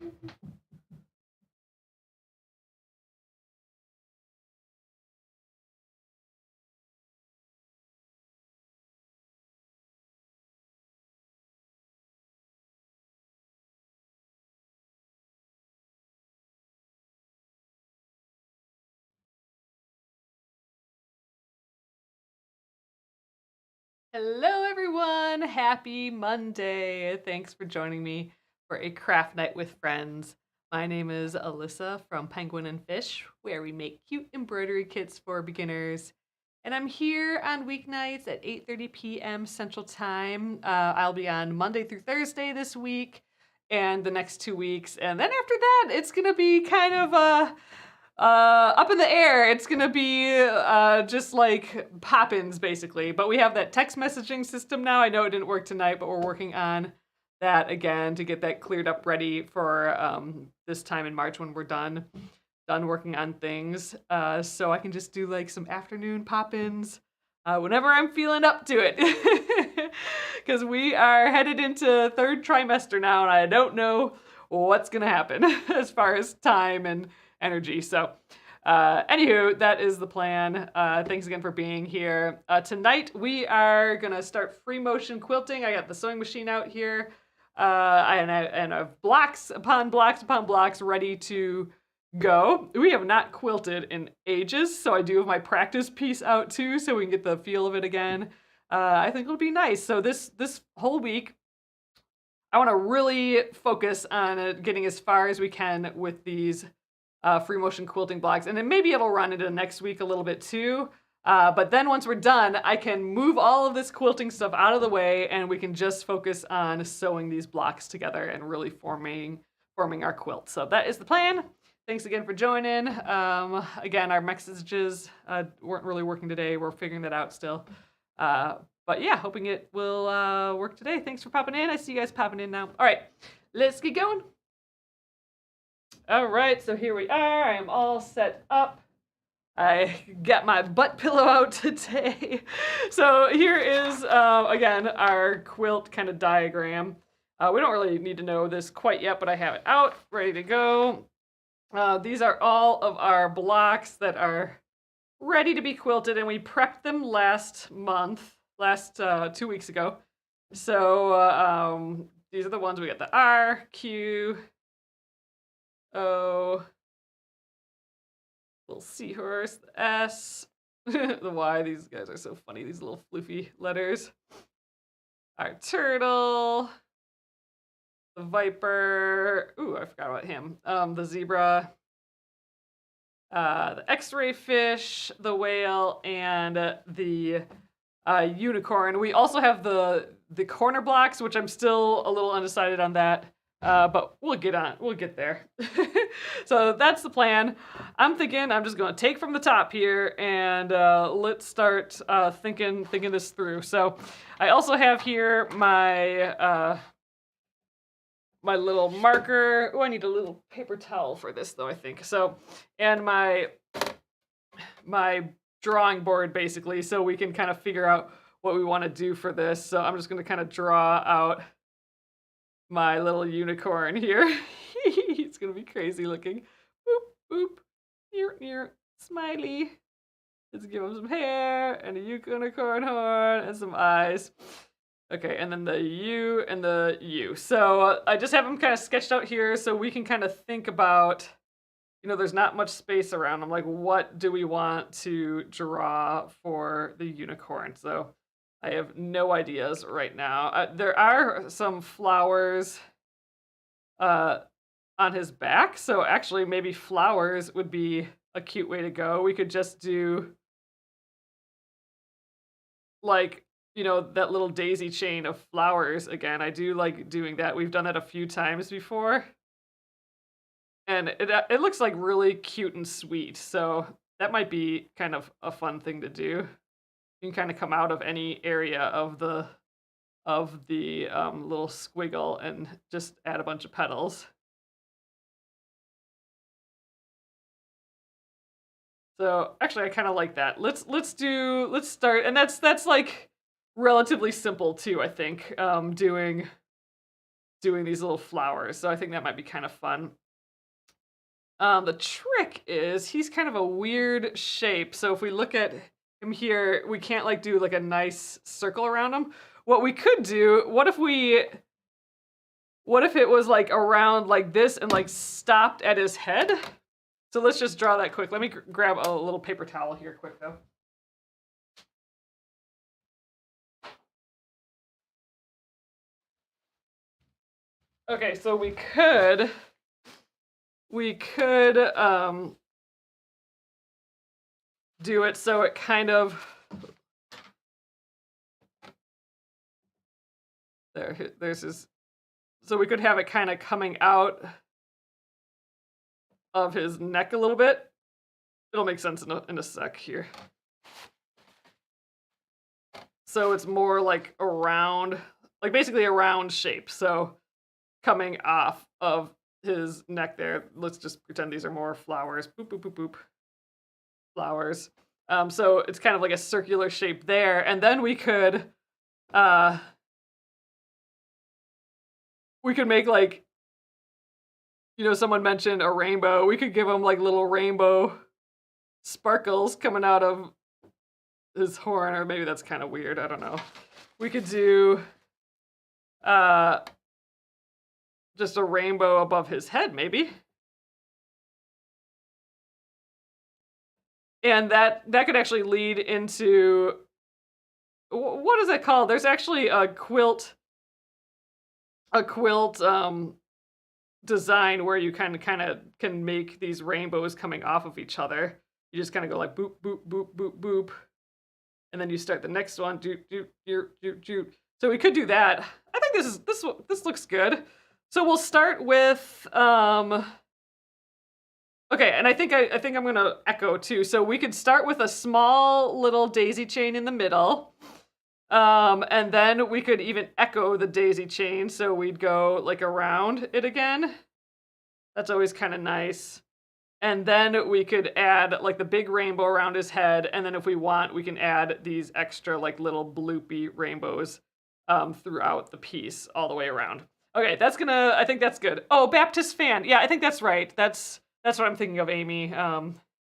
Hello, everyone. Happy Monday. Thanks for joining me for a craft night with friends. My name is Alyssa from Penguin and Fish, where we make cute embroidery kits for beginners. And I'm here on weeknights at 8:30 p.m. Central Time. I'll be on Monday through Thursday this week and the next 2 weeks. And then after that, it's going to be kind of up in the air. It's gonna be just like pop-ins basically. But we have that text messaging system now. I know it didn't work tonight, but we're working on that again to get that cleared up ready for this time in March when we're done working on things. So I can just do like some afternoon pop-ins whenever I'm feeling up to it. Because we are headed into third trimester now, and I don't know what's gonna happen as far as time and energy. So, anywho, that is the plan. Thanks again for being here. Tonight we are gonna start free motion quilting. I got the sewing machine out here, and I have blocks upon blocks upon blocks ready to go. We have not quilted in ages, so I do have my practice piece out too, so we can get the feel of it again. I think it'll be nice. So this whole week, I want to really focus on getting as far as we can with these free motion quilting blocks, and then maybe it'll run into next week a little bit too. But then once we're done, I can move all of this quilting stuff out of the way, and we can just focus on sewing these blocks together and really forming our quilt. So that is the plan. Thanks again for joining. Again, our messages weren't really working today. We're figuring that out still. But yeah, hoping it will work today. Thanks for popping in. I see you guys popping in now. All right, let's get going. All right, so here we are. I am all set up. I got my butt pillow out today. So here is, again, our quilt kind of diagram. We don't really need to know this quite yet, but I have it out, ready to go. These are all of our blocks that are ready to be quilted, and we prepped them last 2 weeks ago. So these are the ones we got: the R, Q, O, little seahorse, the S, the Y. These guys are so funny, these little floofy letters. Our turtle, the viper. Ooh, I forgot about him. The zebra, the X-ray fish, the whale, and the unicorn. We also have the corner blocks, which I'm still a little undecided on that. But we'll get there. So that's the plan. I'm thinking I'm just gonna take from the top here, and let's start thinking this through. So I also have here my my little marker. Oh, I need a little paper towel for this though, I think. So, and my drawing board basically, so we can kind of figure out what we want to do for this. So I'm just gonna kind of draw out my little unicorn here. It's gonna be crazy looking. Boop, boop, near, smiley. Let's give him some hair and a unicorn horn and some eyes. Okay, and then the U and the U. So I just have them kind of sketched out here so we can kind of think about, there's not much space around. I'm like, what do we want to draw for the unicorn? So I have no ideas right now. There are some flowers on his back, so actually maybe flowers would be a cute way to go. We could just do like, that little daisy chain of flowers again. I do like doing that. We've done that a few times before. And it looks like really cute and sweet, so that might be kind of a fun thing to do. You can kind of come out of any area of the little squiggle and just add a bunch of petals. So actually, I kind of like that. Let's start, and that's like relatively simple too. I think doing doing these little flowers. So I think that might be kind of fun. The trick is he's kind of a weird shape. So if we look at him here, we can't like do like a nice circle around him. What we could do, what if it was like around like this and like stopped at his head? So let's just draw that quick. Let me grab a little paper towel here quick though. Okay, so we could do it so it kind of there's his, so we could have it kind of coming out of his neck a little bit. It'll make sense in a sec here. So it's more like a round, like basically a round shape. So coming off of his neck there, let's just pretend these are more flowers. Boop, boop, boop, boop. Flowers. So it's kind of like a circular shape there. And then we could make like, you know, someone mentioned a rainbow. We could give him like little rainbow sparkles coming out of his horn, or maybe that's kind of weird. I don't know. We could do just a rainbow above his head, maybe. And that could actually lead into, what is it called? There's actually a quilt design where you kind of can make these rainbows coming off of each other. You just kind of go like boop, boop, boop, boop, boop. And then you start the next one, doot, doot, doot, doot, doot. So we could do that. I think this looks good. So we'll start with, okay, and I think I'm gonna echo too. So we could start with a small little daisy chain in the middle. And then we could even echo the daisy chain. So we'd go like around it again. That's always kind of nice. And then we could add like the big rainbow around his head. And then if we want, we can add these extra like little bloopy rainbows throughout the piece all the way around. Okay, I think that's good. Oh, Baptist fan. Yeah, I think that's right. That's what I'm thinking of, Amy.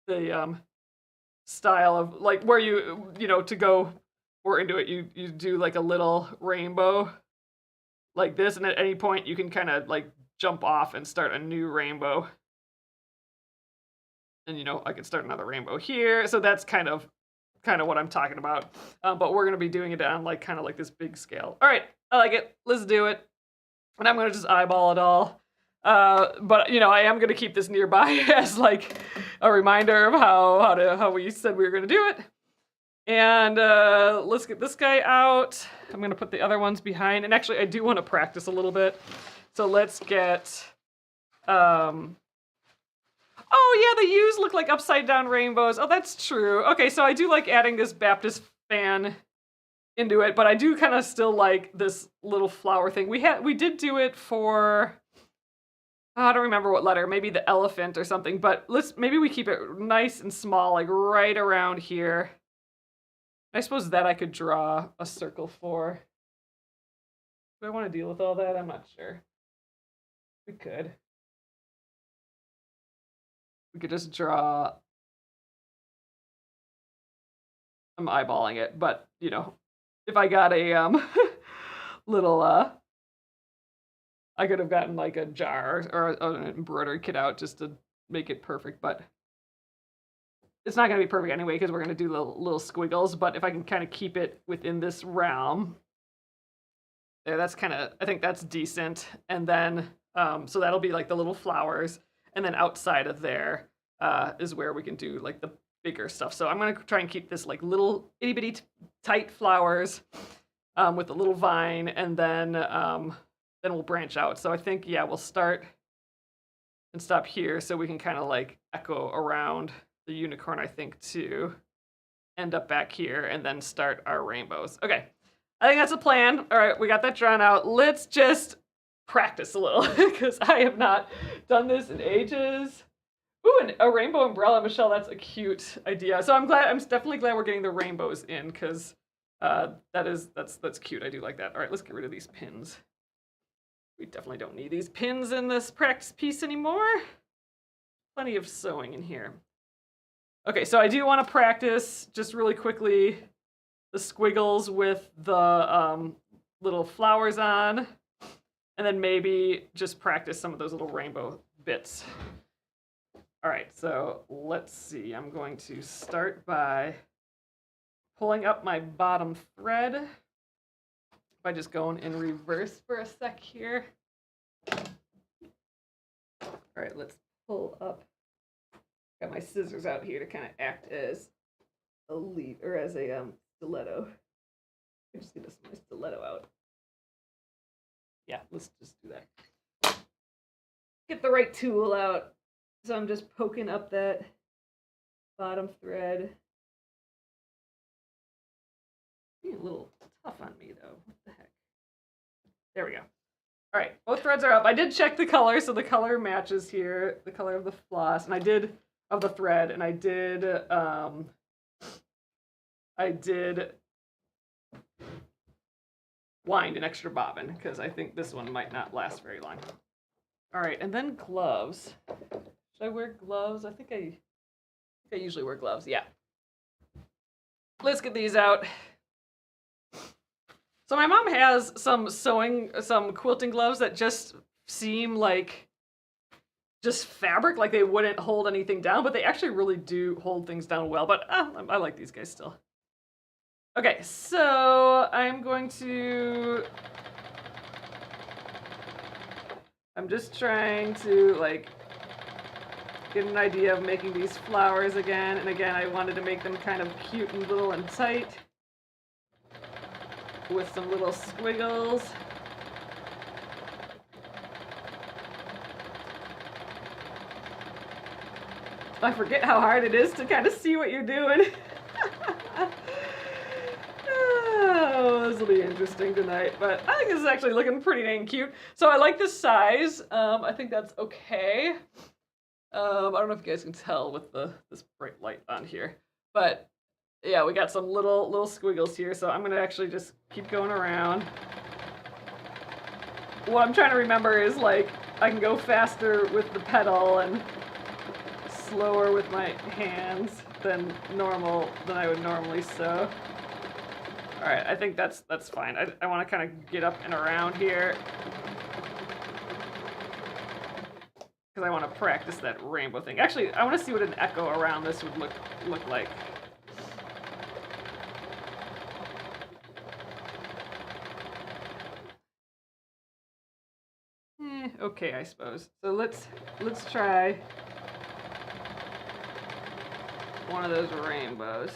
The style of like where you know, to go more into it, you do like a little rainbow like this, and at any point you can kind of like jump off and start a new rainbow. And you know, I could start another rainbow here. So that's kind of what I'm talking about. But we're gonna be doing it on like kind of like this big scale. All right, I like it. Let's do it. And I'm gonna just eyeball it all. But you know, I am gonna keep this nearby as like a reminder of how we said we were gonna do it. And let's get this guy out. I'm gonna put the other ones behind. And actually, I do want to practice a little bit. So let's get. Oh yeah, the U's look like upside down rainbows. Oh, that's true. Okay, so I do like adding this Baptist fan into it, but I do kind of still like this little flower thing. We did do it for, I don't remember what letter, maybe the elephant or something, but maybe we keep it nice and small, like right around here. I suppose that I could draw a circle for. Do I want to deal with all that? I'm not sure. We could. We could just draw. I'm eyeballing it, but you know, if I got a little I could have gotten like a jar or an embroidery kit out just to make it perfect, but it's not going to be perfect anyway because we're going to do little squiggles. But if I can kind of keep it within this realm, there, that's kind of, I think that's decent. And then, so that'll be like the little flowers. And then outside of there is where we can do like the bigger stuff. So I'm going to try and keep this like little itty bitty tight flowers with the little vine, and then we'll branch out. So I think, yeah, we'll start and stop here so we can kind of like echo around the unicorn, I think, to end up back here and then start our rainbows. Okay, I think that's a plan. All right, we got that drawn out. Let's just practice a little because I have not done this in ages. Ooh, and a rainbow umbrella, Michelle, that's a cute idea. So I'm definitely glad we're getting the rainbows in because that's cute. I do like that. All right, let's get rid of these pins. We definitely don't need these pins in this practice piece anymore. Plenty of sewing in here. Okay, so I do want to practice just really quickly the squiggles with the little flowers on, and then maybe just practice some of those little rainbow bits. All right, so let's see. I'm going to start by pulling up my bottom thread by just going in reverse for a sec here. All right, let's pull up. Got my scissors out here to kind of act as a lead or as a stiletto. I just need my stiletto out. Yeah, let's just do that. Get the right tool out. So I'm just poking up that bottom thread. Being a little tough on me though. What the heck? There we go. All right, both threads are up. I did check the color, so the color matches here, the color of the floss, and I did of the thread, and I did wind an extra bobbin because I think this one might not last very long. All right, and then gloves. Should I wear gloves? I think I usually wear gloves. Yeah. Let's get these out. So my mom has some quilting gloves that just seem like just fabric, like they wouldn't hold anything down, but they actually really do hold things down well. But I like these guys still. Okay, so I'm just trying to like get an idea of making these flowers again. And again, I wanted to make them kind of cute and little and tight with some little squiggles. I forget how hard it is to kind of see what you're doing. Oh, this will be interesting tonight, but I think this is actually looking pretty dang cute. So I like this size. I think that's okay. I don't know if you guys can tell with this bright light on here, but yeah, we got some little squiggles here. So I'm gonna actually just keep going around. What I'm trying to remember is like I can go faster with the pedal and slower with my hands than I would normally sew. All right, I think that's fine. I want to kind of get up and around here because I want to practice that rainbow thing. Actually, I want to see what an echo around this would look like. Okay, I suppose. So let's try one of those rainbows.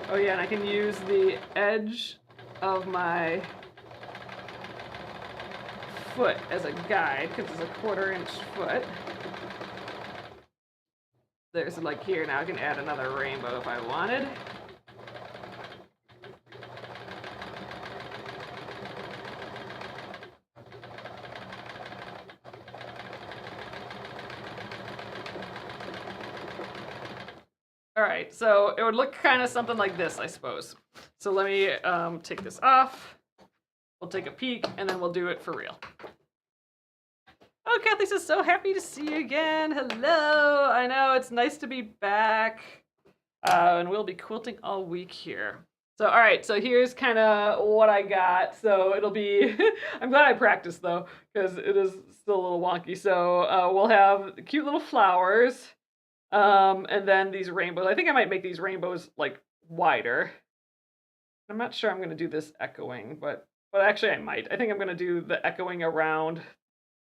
Oh yeah, and I can use the edge of my foot as a guide because it's a 1/4 inch foot. There's like here, now I can add another rainbow if I wanted. All right, so it would look kind of something like this, I suppose. So let me take this off. We'll take a peek, and then we'll do it for real. Oh, Kathy says, so happy to see you again. Hello. I know, it's nice to be back. And we'll be quilting all week here. So, all right, so here's kind of what I got. So it'll be, I'm glad I practiced though, because it is still a little wonky. So we'll have cute little flowers. And then these rainbows. I think I might make these rainbows like wider. I'm not sure I'm going to do this echoing, but actually I might. I think I'm going to do the echoing around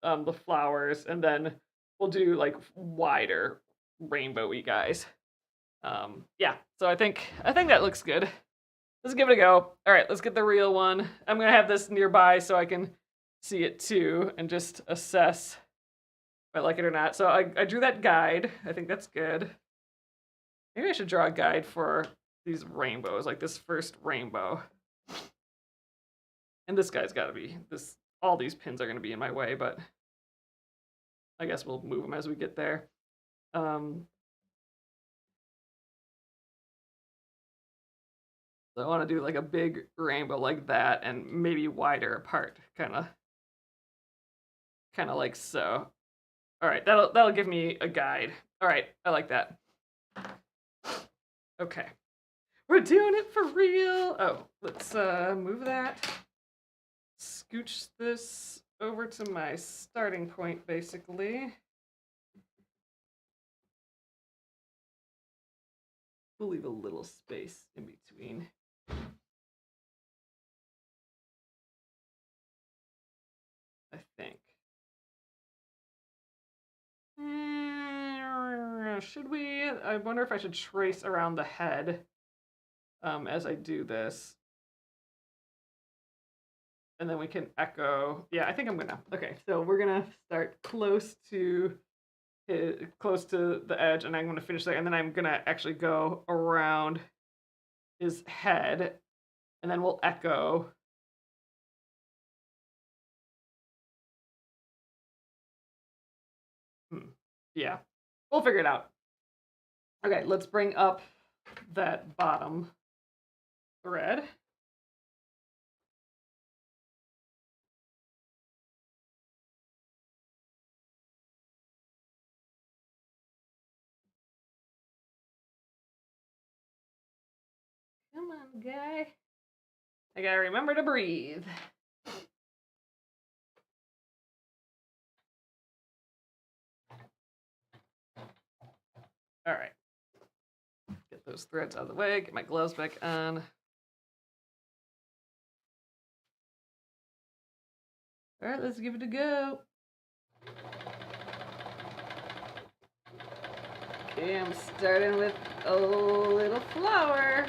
the flowers, and then we'll do like wider rainbowy guys. Yeah, so I think that looks good. Let's give it a go. All right, let's get the real one. I'm going to have this nearby so I can see it too and just assess if I like it or not. So I drew that guide. I think that's good. Maybe I should draw a guide for these rainbows, like this first rainbow. And this guy's got to be, all these pins are going to be in my way, but I guess we'll move them as we get there. So So I want to do like a big rainbow like that and maybe wider apart, kind of like so. All right, that'll give me a guide. All right, I like that. Okay. We're doing it for real. Oh, let's move that. Scooch this over to my starting point, basically. We'll leave a little space in between. I think. Should we? I wonder if I should trace around the head as I do this. And then we can echo. Yeah, I think I'm gonna. Okay, so we're gonna start close to the edge, and I'm gonna finish there, and then I'm gonna actually go around his head, and then we'll echo. Yeah, we'll figure it out. Okay, let's bring up that bottom thread. Come on, guy. I gotta remember to breathe. All right. Get those threads out of the way, get my gloves back on. All right, let's give it a go. Okay, I'm starting with a little flower.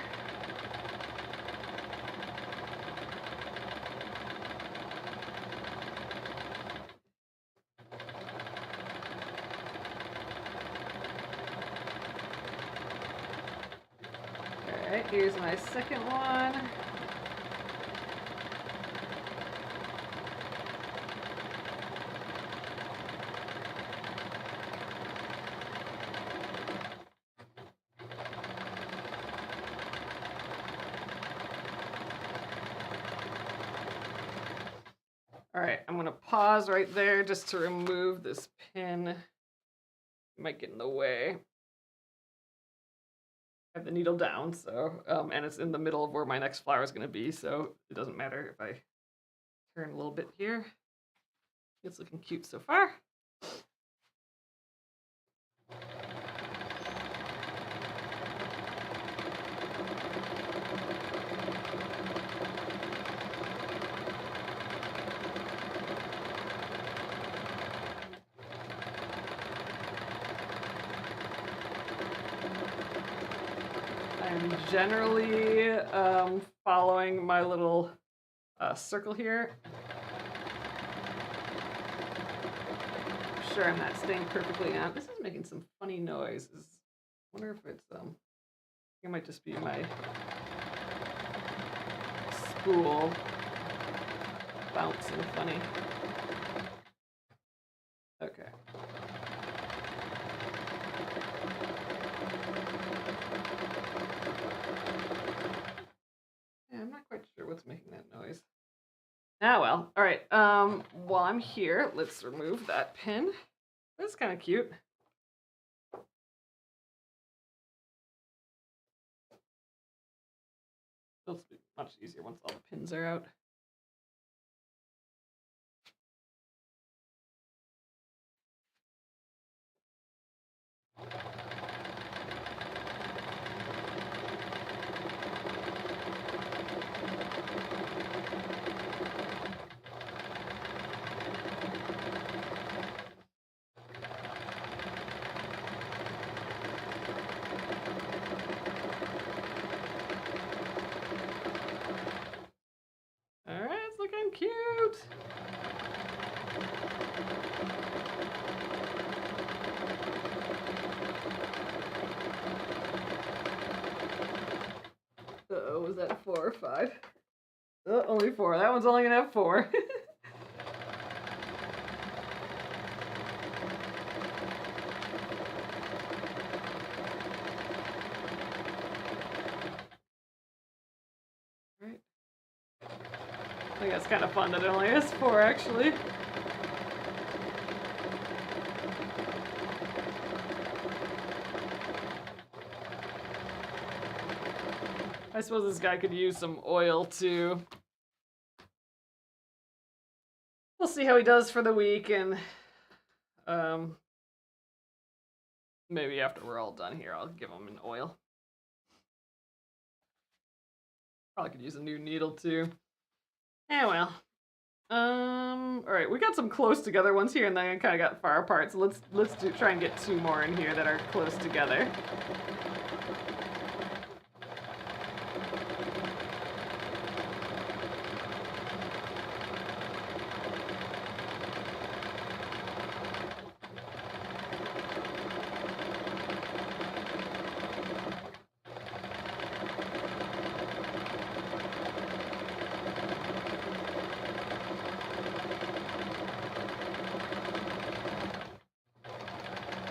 All right, here's my second one. All right, I'm gonna pause right there just to remove this pin. It might get in the way. I have the needle down, so and it's in the middle of where my next flower is gonna be, so it doesn't matter if I turn a little bit here. It's looking cute so far. I'm generally following my little circle here. Sure, I'm not staying perfectly on. This is making some funny noises. I wonder if it's it might just be my spool bouncing funny. Okay. Yeah, I'm not quite sure what's making that noise. Ah, well. All right. While I'm here, let's remove that pin. That's kind of cute. It'll be much easier once all the pins are out. All right, it's looking cute. Uh-oh, was that 4 or 5? Oh, only 4. That one's only gonna have 4. think that's kind of fun that it only has 4, actually. I suppose this guy could use some oil, too. We'll see how he does for the week, and maybe after we're all done here, I'll give him an oil. Probably could use a new needle, too. Well. Alright, we got some close together ones here, and then I kind of got far apart, so let's try and get 2 more in here that are close together.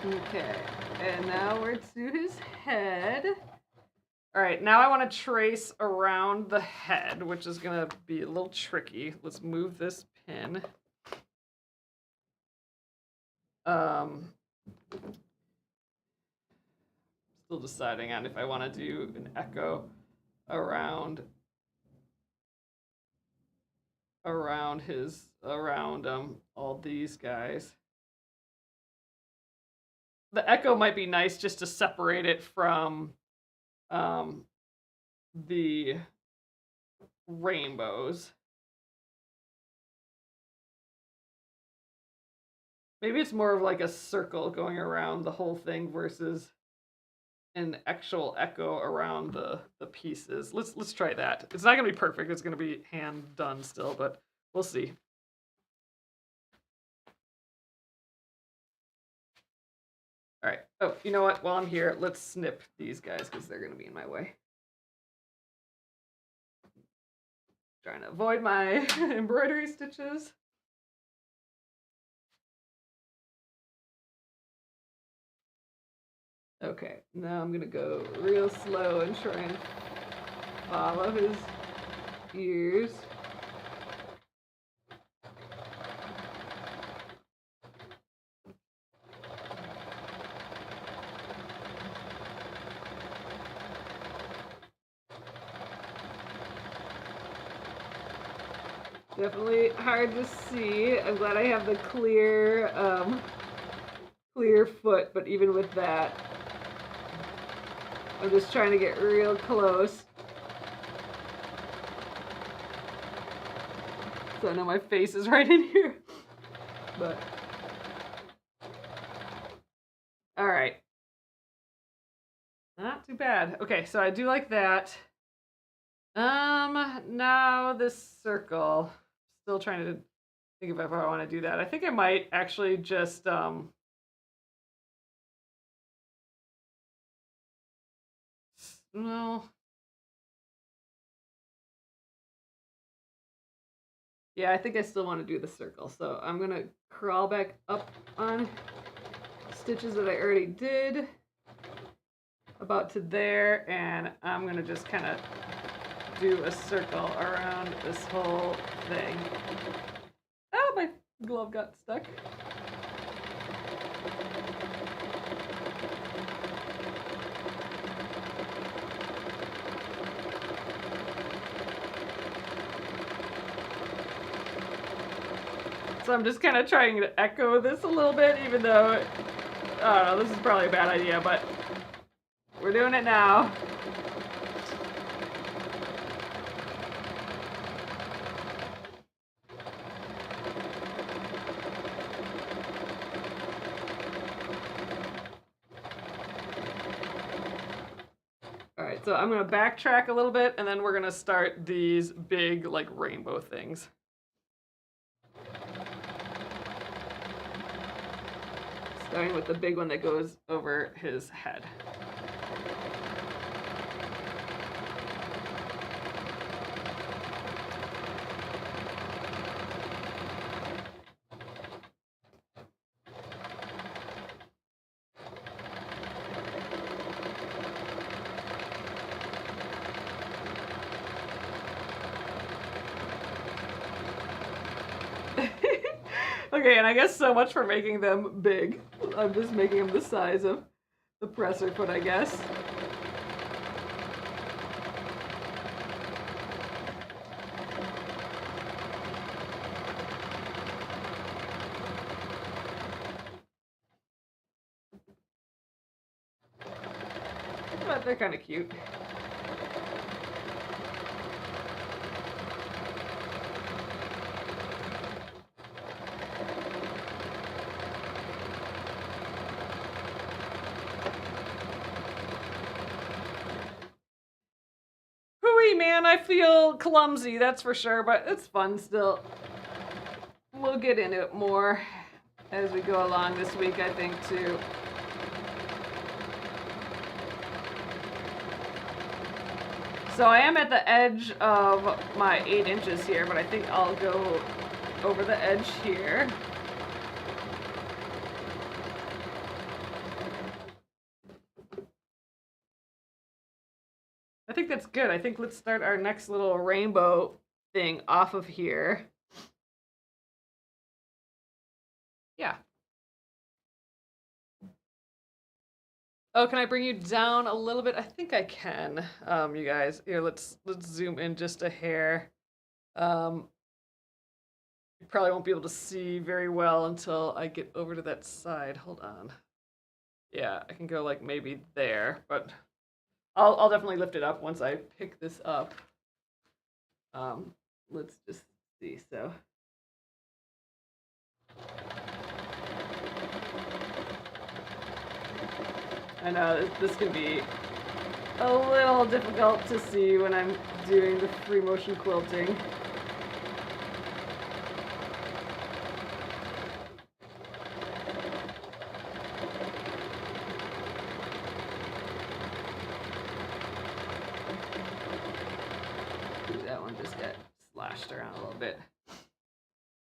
Okay, and now we're to his head. All right, now I want to trace around the head, which is going to be a little tricky. Let's move this pin. Still deciding on if I want to do an echo around all these guys. The echo might be nice just to separate it from the rainbows. Maybe it's more of like a circle going around the whole thing versus an actual echo around the pieces. Let's try that. It's not gonna be perfect. It's gonna be hand done still, but we'll see. All right. Oh, you know what? While I'm here, let's snip these guys because they're going to be in my way. Trying to avoid my embroidery stitches. Okay, now I'm going to go real slow and try and follow his ears. Definitely hard to see. I'm glad I have the clear foot, but even with that, I'm just trying to get real close. So I know my face is right in here. But all right. Not too bad. Okay, so I do like that. Now this circle. Still trying to think if I want to do that. I think I might actually just no. Yeah, I think I still want to do the circle. So I'm gonna crawl back up on stitches that I already did about to there, and I'm gonna just kind of do a circle around this whole thing. Oh, my glove got stuck. So I'm just kind of trying to echo this a little bit, even though, I don't know, this is probably a bad idea, but we're doing it now. Alright, so I'm going to backtrack a little bit, and then we're going to start these big, like, rainbow things. Starting with the big one that goes over his head. Okay, and I guess so much for making them big. I'm just making them the size of the presser foot, I guess. But they're kind of cute. Hooey, man, I feel clumsy, that's for sure, but it's fun still. We'll get into it more as we go along this week, I think, too. So I am at the edge of my 8 inches here, but I think I'll go over the edge here. I think that's good. I think let's start our next little rainbow thing off of here. Yeah. Oh, can I bring you down a little bit? I think I can. You guys, here, let's zoom in just a hair. You probably won't be able to see very well until I get over to that side. Hold on. Yeah, I can go like maybe there, but I'll definitely lift it up once I pick this up. Let's just see. So. I know this can be a little difficult to see when I'm doing the free motion quilting. Ooh, that one just got slashed around a little bit.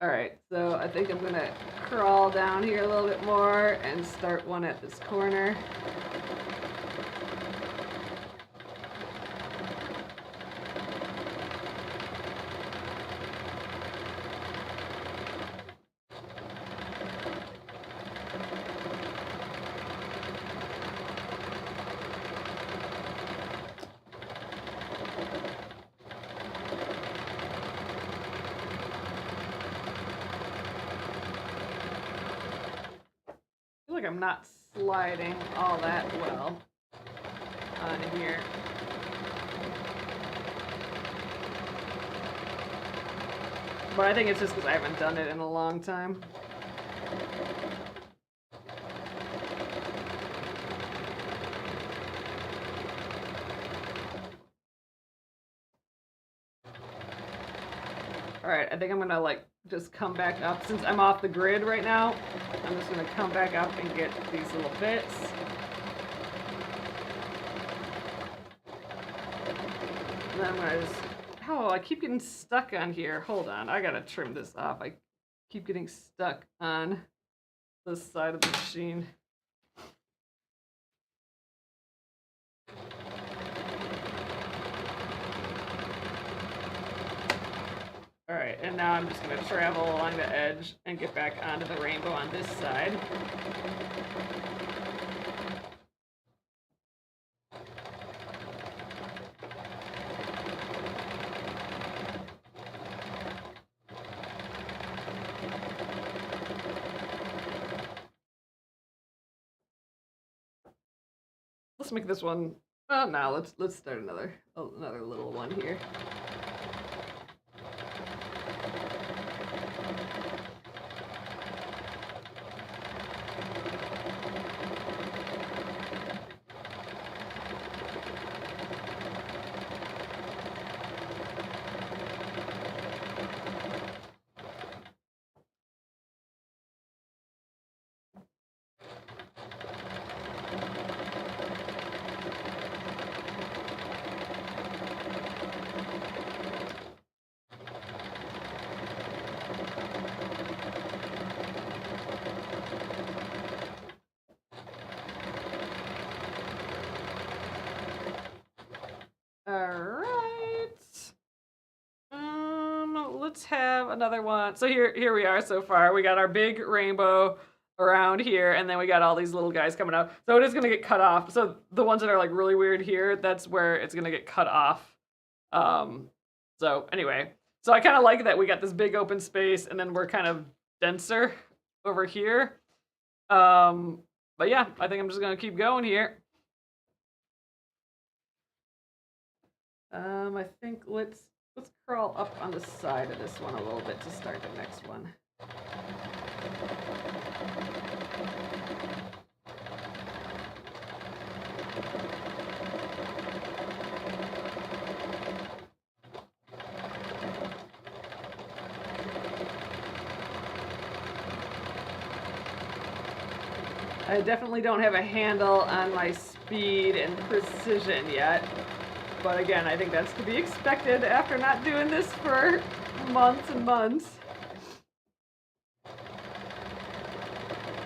All right, so I think I'm gonna crawl down here a little bit more and start one at this corner. I'm not sliding all that well on here. But I think it's just because I haven't done it in a long time. Alright, I think I'm gonna like just come back up. Since I'm off the grid right now, I'm just gonna come back up and get these little bits. And then I'm gonna just, oh, I keep getting stuck on here. Hold on, I gotta trim this off. I keep getting stuck on this side of the machine. All right, and now I'm just gonna travel along the edge and get back onto the rainbow on this side. Let's make this one, well, now let's start another little one here. let's have another one. So here we are so far. We got our big rainbow around here, and then we got all these little guys coming out. So it is gonna get cut off. So the ones that are like really weird here, that's where it's gonna get cut off. So anyway, so I kind of like that we got this big open space, and then we're kind of denser over here. But yeah, I think I'm just gonna keep going here. I think let's crawl up on the side of this one a little bit to start the next one. I definitely don't have a handle on my speed and precision yet. But again, I think that's to be expected after not doing this for months and months.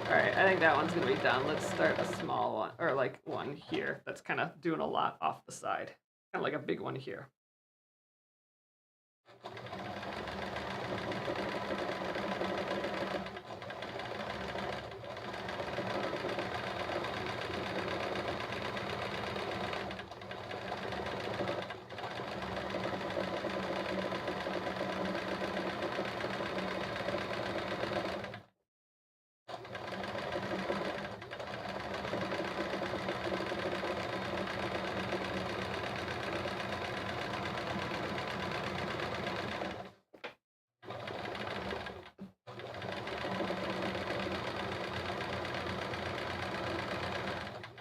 Alright, I think that one's gonna be done. Let's start a small one, or like one here that's kind of doing a lot off the side. Kind of like a big one here.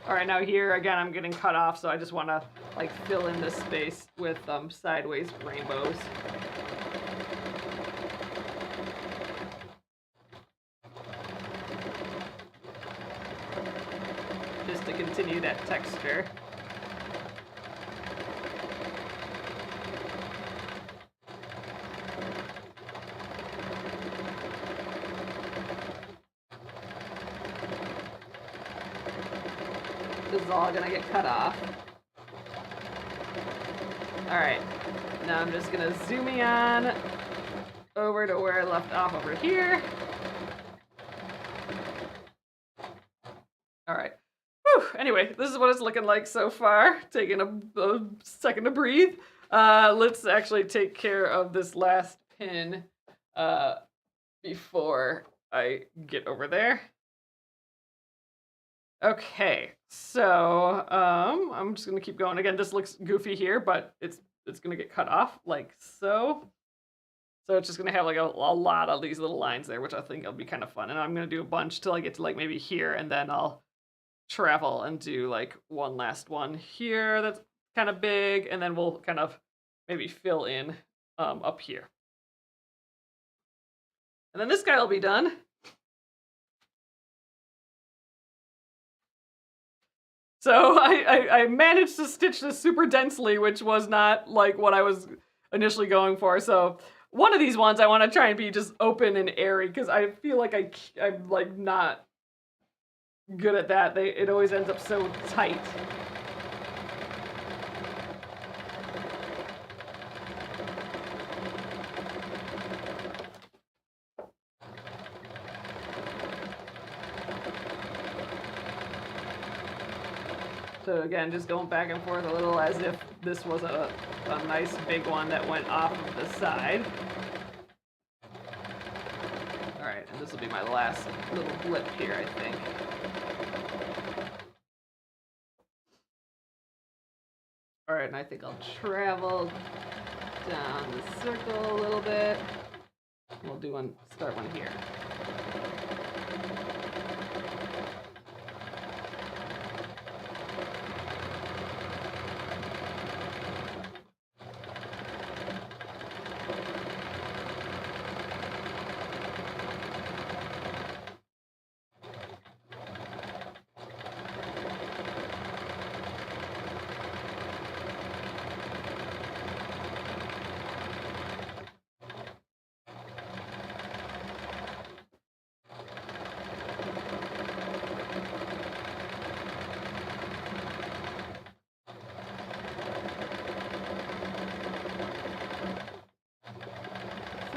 All right, now here again, I'm getting cut off, so I just want to like fill in this space with sideways rainbows. Just to continue that texture. This is all gonna get cut off. Alright, now I'm just gonna zoom on over to where I left off over here. Alright. Whew. Anyway, this is what it's looking like so far. Taking a second to breathe. Let's actually take care of this last pin before I get over there. Okay, so I'm just gonna keep going. Again, this looks goofy here, but it's gonna get cut off like so. So it's just gonna have like a lot of these little lines there, which I think will be kind of fun. And I'm gonna do a bunch till I get to like maybe here, and then I'll travel and do like one last one here that's kind of big, and then we'll kind of maybe fill in up here. And then this guy will be done. So I managed to stitch this super densely, which was not like what I was initially going for. So one of these ones I want to try and be just open and airy, because I feel like I'm like not good at that. It always ends up so tight. So again, just going back and forth a little as if this was a nice big one that went off of the side. All right, and this will be my last little blip here, I think. All right, and I think I'll travel down the circle a little bit. We'll do one, start one here.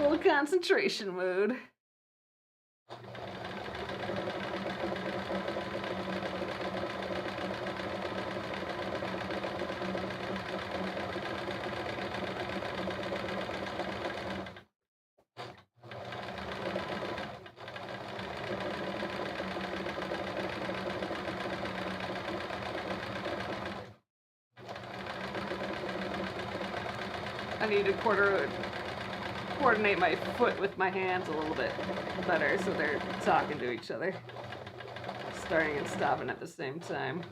full concentration mode. I need to coordinate my foot with my hands a little bit better so they're talking to each other. Starting and stopping at the same time.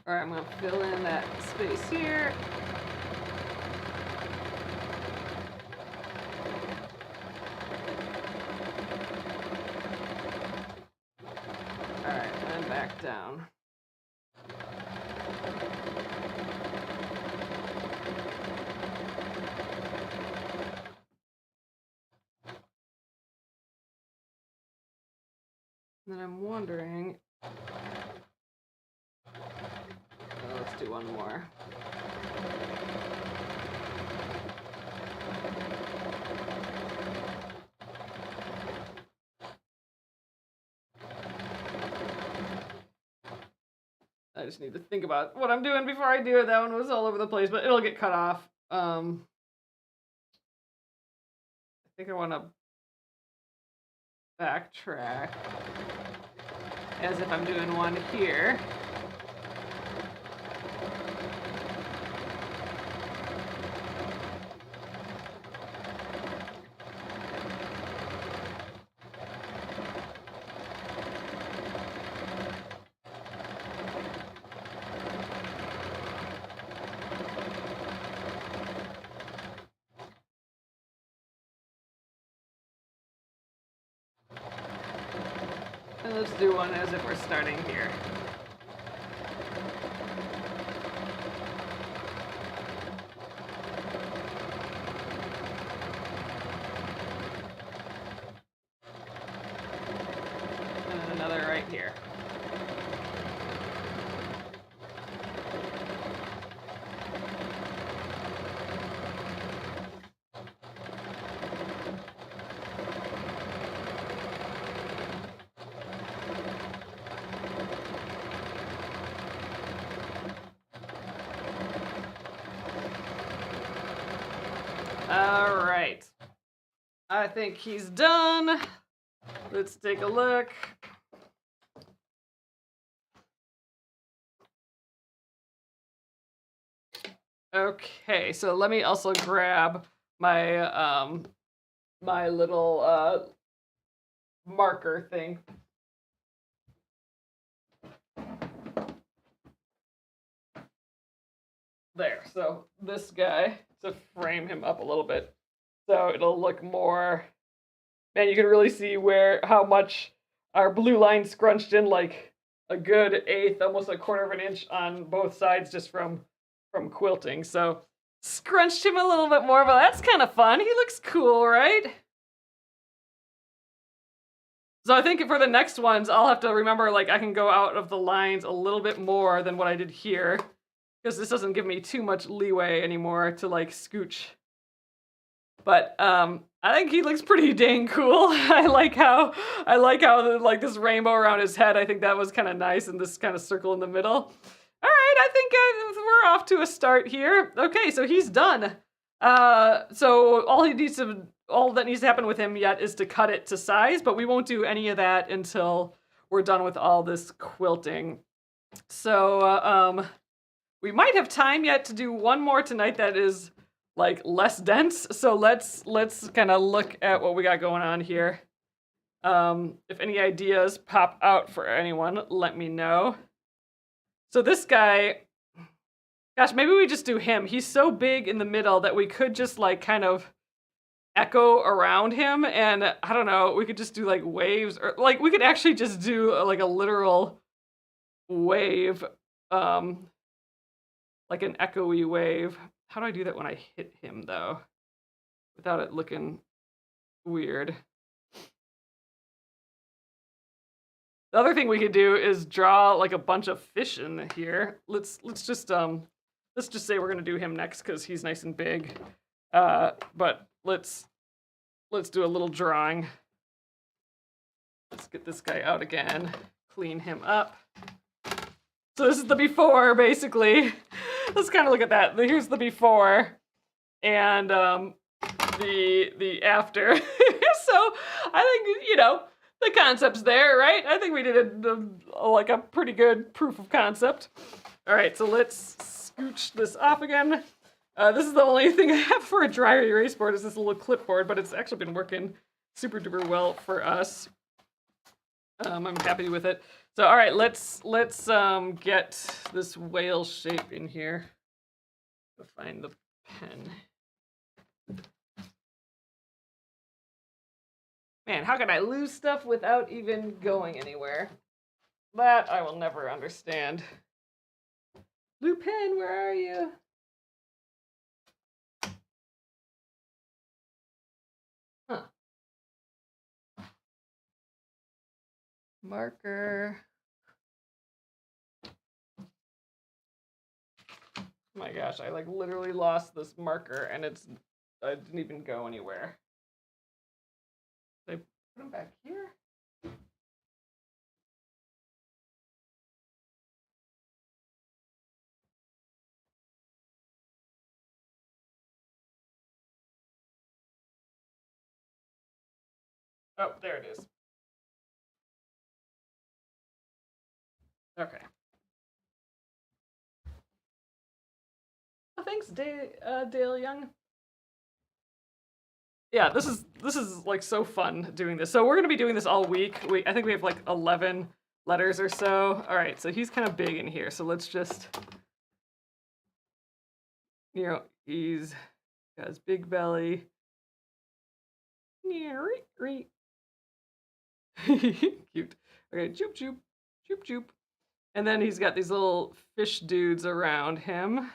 All right, I'm gonna fill in that space here. All right, and back down. And then I'm wondering, let's do one more. I just need to think about what I'm doing before I do it. That one was all over the place, but it'll get cut off. I think I want to backtrack as if I'm doing one here. And let's do one as if we're starting here. And then another right here. All right. I think he's done. Let's take a look. Okay, so let me also grab my my little marker thing. There, so this guy, to frame him up a little bit, so it'll look more, man, you can really see how much our blue line scrunched in like a good eighth, almost a quarter of an inch on both sides just from quilting. So scrunched him a little bit more, but that's kind of fun. He looks cool, right? So I think for the next ones, I'll have to remember, like, I can go out of the lines a little bit more than what I did here, because this doesn't give me too much leeway anymore to, like, scooch. But I think he looks pretty dang cool. I like how like this rainbow around his head. I think that was kind of nice, and this kind of circle in the middle. All right, I think we're off to a start here. Okay, so he's done. So all that needs to happen with him yet is to cut it to size, but we won't do any of that until we're done with all this quilting. So we might have time yet to do one more tonight that is like less dense. So let's kind of look at what we got going on here. If any ideas pop out for anyone, let me know. So this guy, gosh, maybe we just do him. He's so big in the middle that we could just like kind of echo around him, and I don't know, we could just do like waves, or like we could actually just do like a literal wave, um, like an echoey wave. How do I do that when I hit him though, without it looking weird? The other thing we could do is draw like a bunch of fish in here. Let's just say we're gonna do him next because he's nice and big. But let's do a little drawing. Let's get this guy out again, clean him up. So this is the before, basically. Let's kind of look at that. Here's the before, and the after. So I think the concept's there, right? I think we did like a pretty good proof of concept. All right, so let's scooch this off again. This is the only thing I have for a dry erase board is this little clipboard, but it's actually been working super duper well for us. I'm happy with it. So all right, let's get this whale shape in here. Go find the pen. Man, how can I lose stuff without even going anywhere? That I will never understand. Lupin, where are you? Huh. Marker. Oh my gosh, I like literally lost this marker and I didn't even go anywhere. Did I put him back here? Oh, there it is. Okay. Oh, thanks, Dale Young. Yeah, this is like so fun doing this. So we're gonna be doing this all week. I think we have like 11 letters or so. All right, so he's kind of big in here. So let's just, he's got his big belly. Cute. Okay, choop choop, choop choop. And then he's got these little fish dudes around him.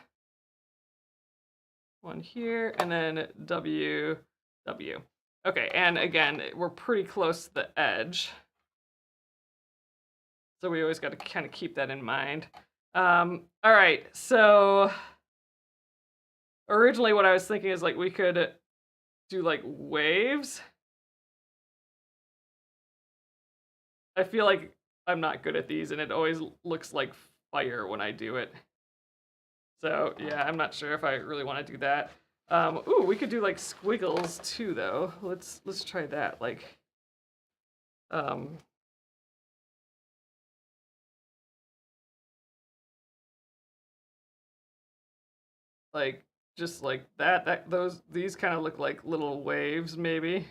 One here, and then W, W. Okay, and again, we're pretty close to the edge. So we always got to kind of keep that in mind. All right, so originally what I was thinking is like we could do like waves. I feel like I'm not good at these, and it always looks like fire when I do it. So yeah, I'm not sure if I really want to do that. Ooh, we could do like squiggles too, though. Let's try that. Um, like just like that. These kind of look like little waves, maybe.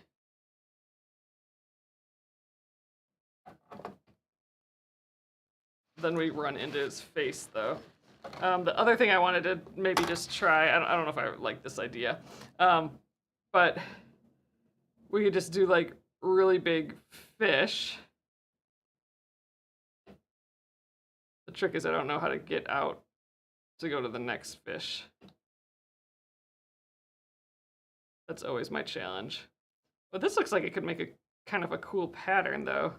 Then we run into his face, though. The other thing I wanted to maybe just try, I don't know if I like this idea, but we could just do like really big fish. The trick is I don't know how to get out to go to the next fish. That's always my challenge. But this looks like it could make a kind of a cool pattern, though.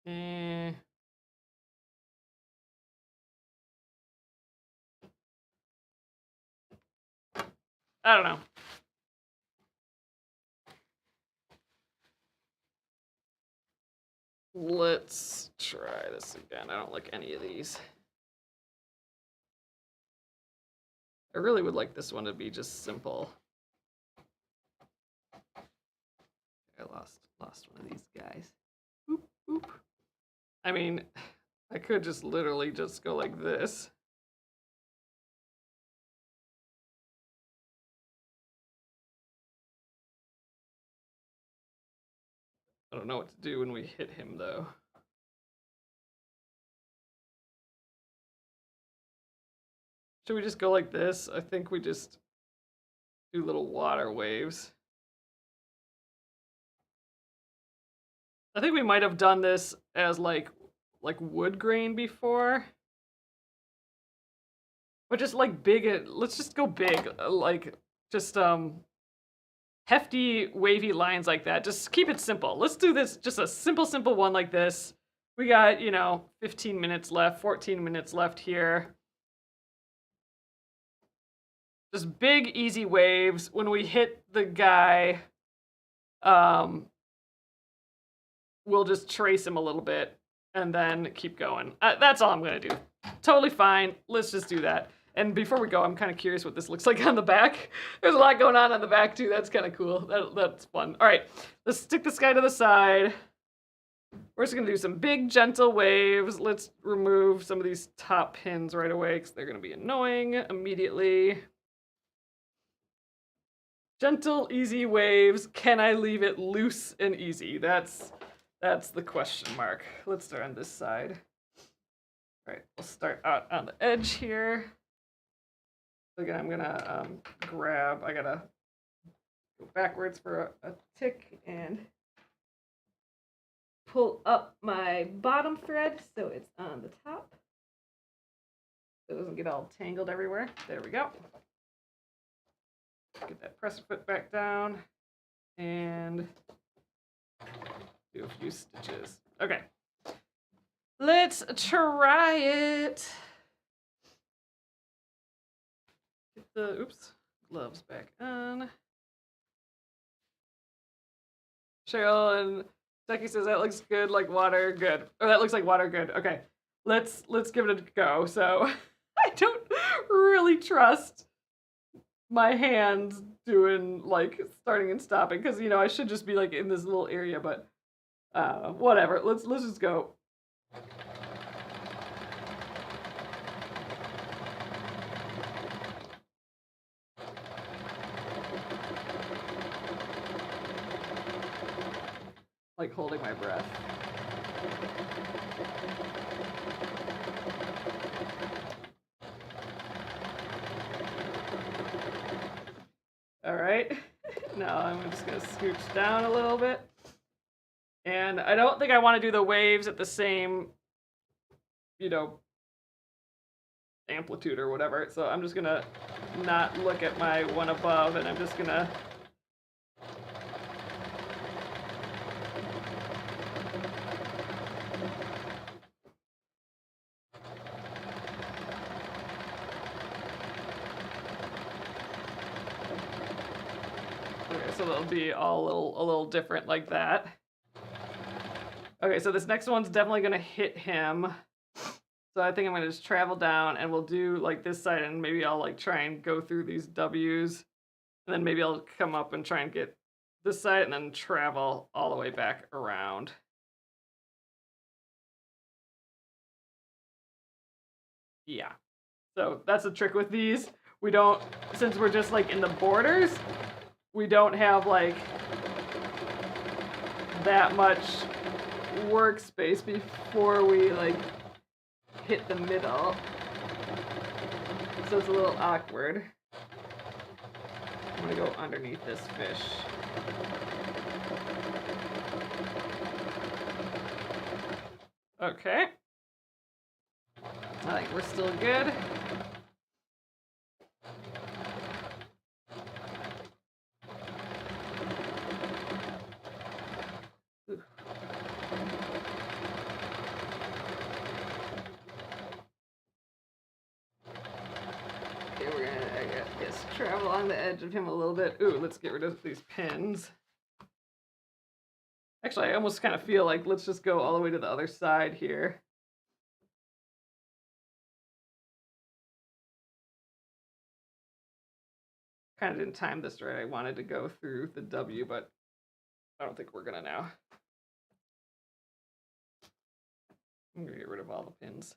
Eh. I don't know. Let's try this again. I don't like any of these. I really would like this one to be just simple. I lost one of these guys. Oop, oop. I mean, I could just literally just go like this. I don't know what to do when we hit him, though. Should we just go like this? I think we just do little water waves. I think we might have done this as like wood grain before. But just like big, let's just go big, like just hefty wavy lines like that. Just keep it simple. Let's do this, just a simple one like this. We got, 15 minutes left, 14 minutes left here. Just big easy waves. When we hit the guy, we'll just trace him a little bit and then keep going. That's all I'm gonna do. Totally fine. Let's just do that. And before we go, I'm kind of curious what this looks like on the back. There's a lot going on the back too. That's kind of cool. That's fun. All right, let's stick this guy to the side. We're just gonna do some big gentle waves. Let's remove some of these top pins right away because they're gonna be annoying immediately. Gentle, easy waves. Can I leave it loose and easy? That's the question mark. Let's start on this side. All right, we'll start out on the edge here. Again, I'm gonna grab, I gotta go backwards for a tick and pull up my bottom thread so it's on the top. So it doesn't get all tangled everywhere. There we go. Get that presser foot back down and do a few stitches. Okay. Let's try it. Get the, gloves back on. Cheryl and Becky says that looks good like water, good. Or that looks like water, good. Okay, let's give it a go. So I don't really trust my hands doing like starting and stopping because I should just be like in this little area, but whatever. Let's just go. Like holding my breath. All right, now I'm just gonna scooch down a little bit. And I don't think I want to do the waves at the same, amplitude or whatever. So I'm just gonna not look at my one above and I'm just gonna so they'll be all a little different like that. Okay, so this next one's definitely gonna hit him. So I think I'm gonna just travel down and we'll do like this side and maybe I'll like try and go through these W's and then maybe I'll come up and try and get this side and then travel all the way back around. Yeah. So that's the trick with these. We don't, since we're just like in the borders, we don't have like that much workspace before we like hit the middle. So it's a little awkward. I'm gonna go underneath this fish. Okay. I think we're still good. Travel on the edge of him a little bit. Ooh, let's get rid of these pins. Actually, I almost kind of feel like let's just go all the way to the other side here. Kind of didn't time this right. I wanted to go through the W, but I don't think we're gonna now. I'm gonna get rid of all the pins.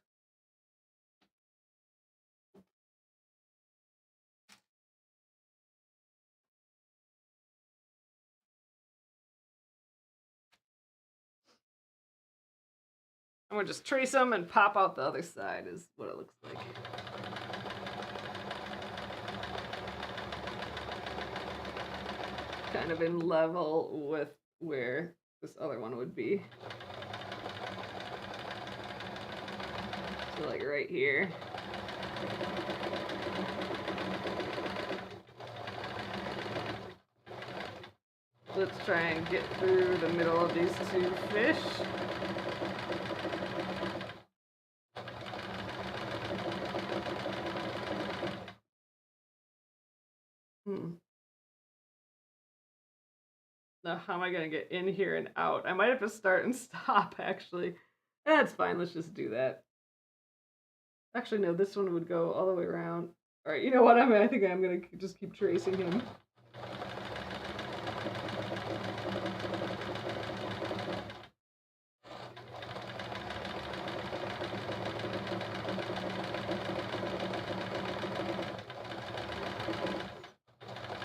I'm gonna just trace them and pop out the other side is what it looks like. kind of in level with where this other one would be. So like right here. Let's try and get through the middle of these two fish. Now, how am I gonna get in here and out? I might have to start and stop, actually. That's fine, let's just do that. Actually, no, this one would go all the way around. Alright, you know what? I think I'm gonna just keep tracing him.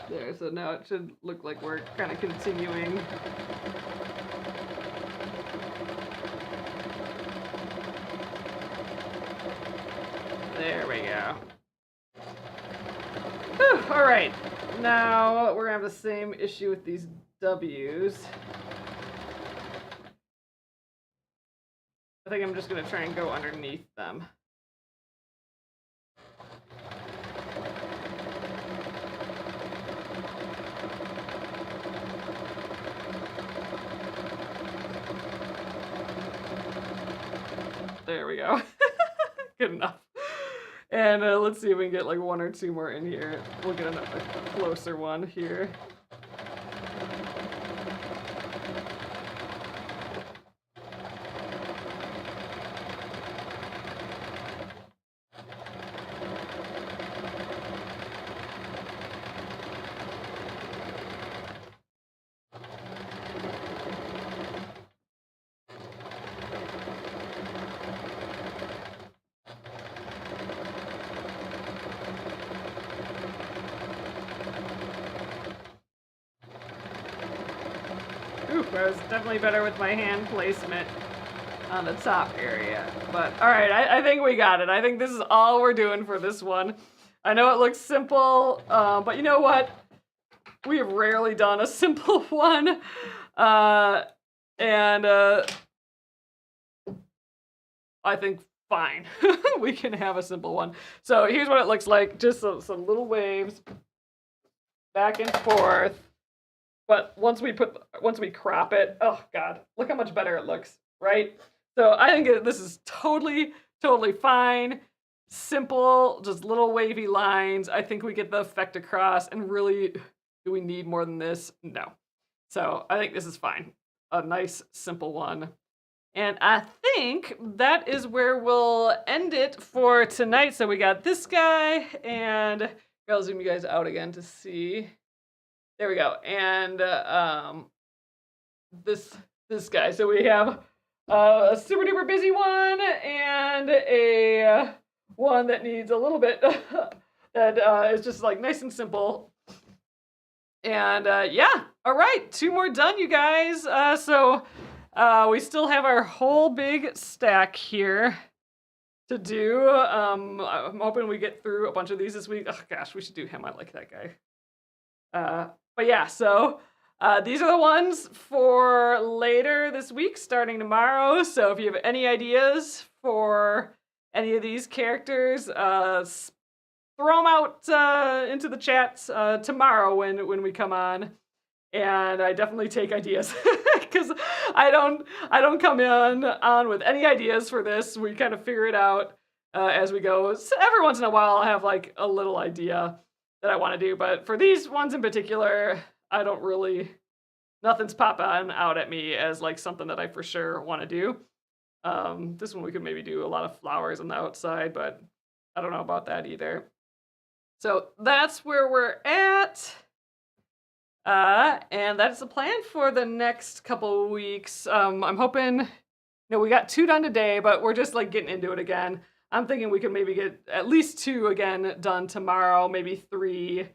There, so now it should look like we're kind of continuing. There we go. Whew, all right, now we're gonna have the same issue with these W's. I think I'm just gonna try and go underneath them. There we go. Good enough. And let's see if we can get like one or two more in here. We'll get a closer one here. I was definitely better with my hand placement on the top area. But alright, I think we got it. I think this is all we're doing for this one. I know it looks simple, but you know what? We have rarely done a simple one. I think fine. We can have a simple one. So here's what it looks like. Just some little waves back and forth. But once we crop it, oh god, look how much better it looks, right? So I think this is totally fine, simple, just little wavy lines. I think we get the effect across, and really, do we need more than this? No. So I think this is fine. A nice, simple one. And I think that is where we'll end it for tonight. So we got this guy, and I'll zoom you guys out again to see. There we go. And this guy. So we have a super duper busy one and a one that needs a little bit that is just like nice and simple. And yeah, all right, 2 more done, you guys. So we still have our whole big stack here to do. I'm hoping we get through a bunch of these this week. Oh gosh, we should do him. I like that guy. But yeah, so these are the ones for later this week, starting tomorrow. So if you have any ideas for any of these characters, throw them out into the chats tomorrow when we come on. And I definitely take ideas because I don't come on with any ideas for this. We kind of figure it out as we go. So every once in a while, I'll have like a little idea that I want to do, but for these ones in particular, I don't really, nothing's popping out at me as like something that I for sure want to do. This one we could maybe do a lot of flowers on the outside, but I don't know about that either. So that's where we're at. And that's the plan for the next couple of weeks. I'm hoping, we got 2 done today, but we're just like getting into it again. I'm thinking we could maybe get at least 2 again done tomorrow, maybe 3.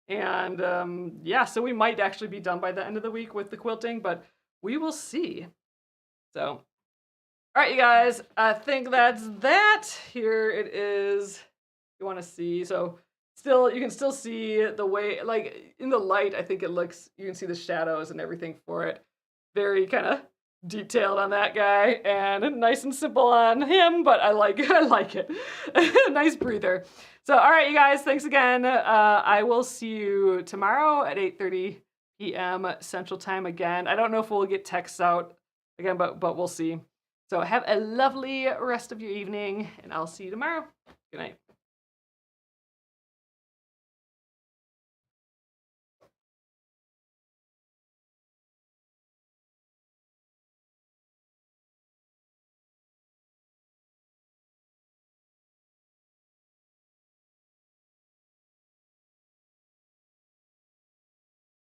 Yeah, so we might actually be done by the end of the week with the quilting, but we will see. So, all right, you guys, I think that's that. Here it is. You want to see. So still, you can still see the way, like in the light, I think it looks, you can see the shadows and everything for it. Very kind of detailed on that guy and nice and simple on him, but I like I like it. Nice breather. So, all right, you guys, thanks again. I will see you tomorrow at 8:30 p.m. Central Time again. I don't know if we'll get texts out again, but we'll see. So have a lovely rest of your evening, and I'll see you tomorrow. Good night.